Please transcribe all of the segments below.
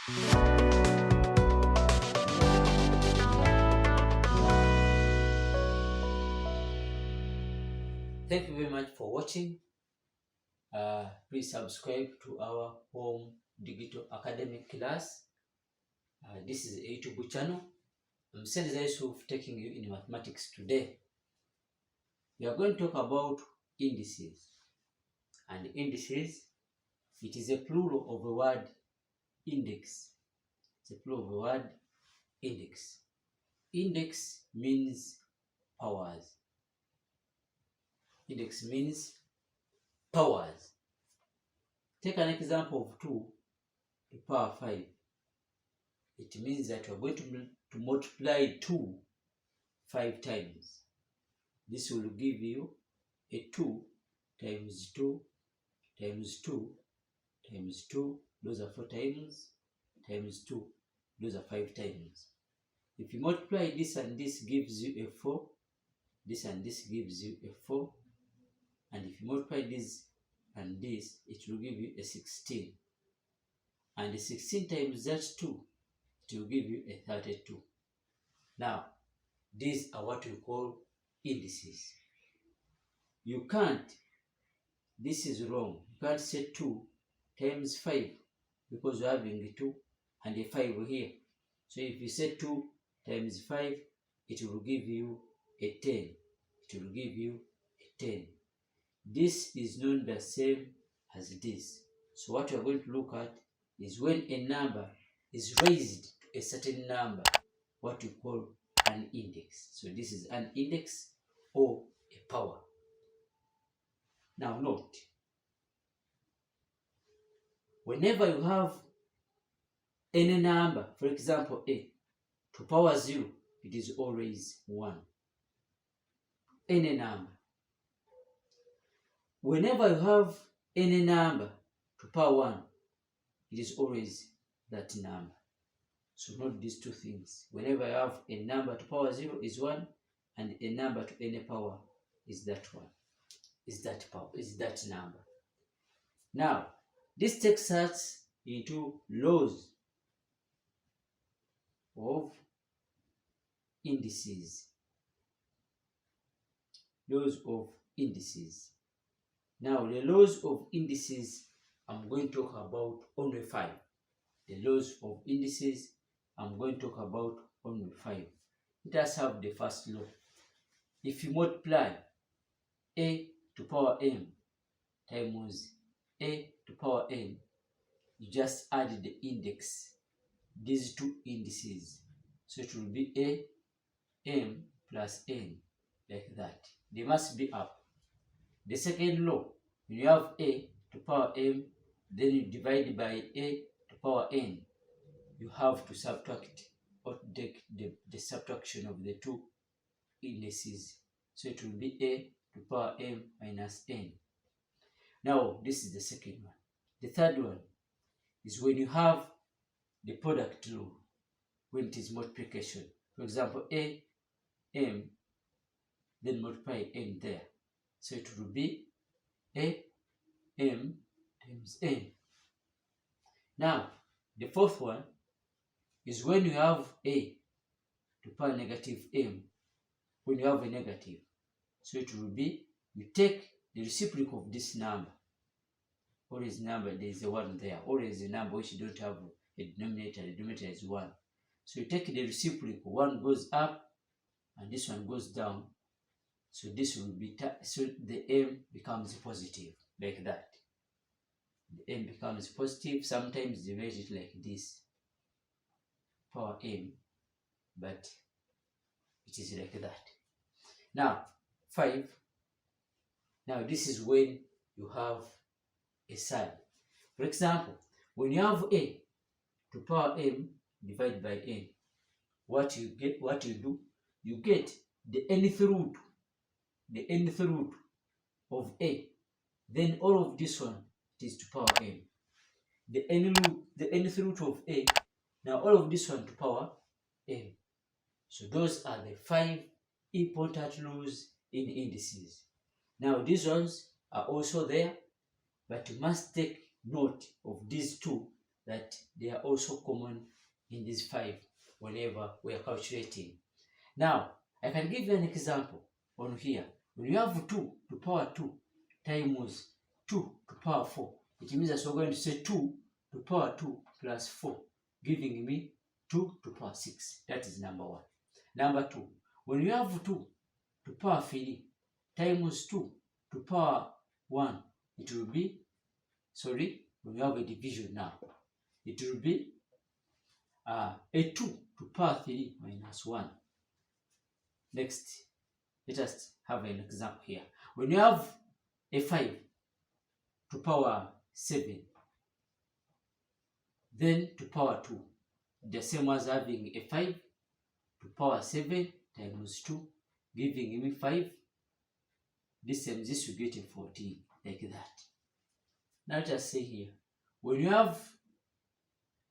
Thank you very much for watching. Please subscribe to our home digital academic class. This is a YouTube channel. I'm Senteza Yusufu taking you in mathematics today. We are going to talk about indices. And indices, it is a plural of the word index. It's a plural of the word index. Index means powers. Index means powers. Take an example of 2 to the power 5. It means that we are going to multiply 2 5 times. This will give you a 2 times 2 times 2 times 2. Those are 4 times 2. Those are 5 times. If you multiply this and this gives you a 4. This and this gives you a 4. And if you multiply this and this, it will give you a 16. And the 16 times that 2, it will give you a 32. Now, these are what we call indices. You can't, this is wrong. You can't say 2 times 5 because you're having a 2 and a 5 here. So if you say 2 times 5, it will give you a 10. It will give you a 10. This is not the same as this. So what we are going to look at is when a number is raised to a certain number, what we call an index. So this is an index or a power. Now note, whenever you have any number, for example a, to power 0, it is always 1. Any number. Whenever you have any number to power 1, it is always that number. So note these two things. Whenever you have a number to power 0 is 1, and a number to any power is that one. Is that number. Now, this takes us into laws of indices. Laws of indices. Now, the laws of indices, I'm going to talk about only 5. The laws of indices, I'm going to talk about only 5. Let us have the first law. If you multiply a to power m times a to power n, you just add the index, these two indices. So it will be a m plus n, like that. They must be up. The second law, when you have a to power m, then you divide by a to power n, you have to subtract or take the subtraction of the two indices. So it will be a to power m minus n. Now, this is the second one. The third one is when you have the product law, when it is multiplication. For example, a, m, then multiply n there. So it will be a, m times n. Now, the fourth one is when you have a to power negative m, when you have a negative. So it will be, you take the reciprocal of this number. Always number, there is a 1 there. Always a number which you don't have a denominator. The denominator is 1. So you take the reciprocal. 1 goes up and this one goes down. So this will be, so the m becomes positive, like that. The m becomes positive. Sometimes they write it like this, power m, but it is like that. Now, 5. Now, this is when you have a sign. For example, when you have a to power m divided by n, what you do, you get the nth root of a, then all of this one, it is to power m. The nth root of a, now all of this one to power m. So those are the 5 important laws in indices. Now these ones are also there, but you must take note of these two that they are also common in these 5 whenever we are calculating. Now, I can give you an example on here. When you have 2 to power 2 times 2 to power 4, it means that we're going to say 2 to power 2 plus 4, giving me 2 to power 6. That is number 1. Number 2, when you have 2 to power 3 times 2 to power 1, it will be, when you have a division now, it will be a 2 to power 3 minus 1. Next, let us have an example here. When you have a 5 to power 7, then to power 2, the same as having a 5 to power 7 times 2, giving me 5. This times this, you get a 14, like that. Now let us say here, when you have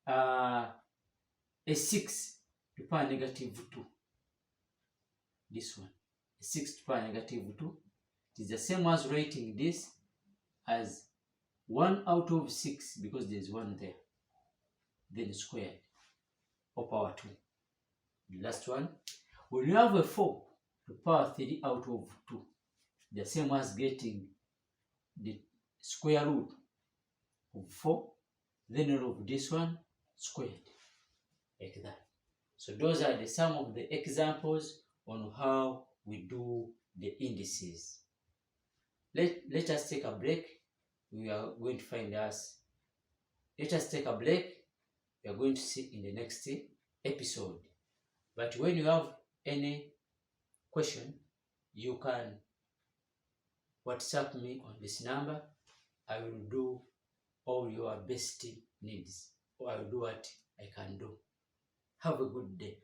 a 6 to power negative 2, this one, a 6 to power negative 2, it is the same as writing this as 1 out of 6, because there is 1 there, then squared, or power 2. The last one, when you have a 4 to power 3 out of 2, the same as getting the square root of 4, then all of this one squared, like that. So those are some of the examples on how we do the indices. Let us take a break. We are going to find us. Let us take a break. We are going to see in the next episode. But when you have any question, you can WhatsApp me on this number. I will do all your best needs, or I will do what I can do. Have a good day.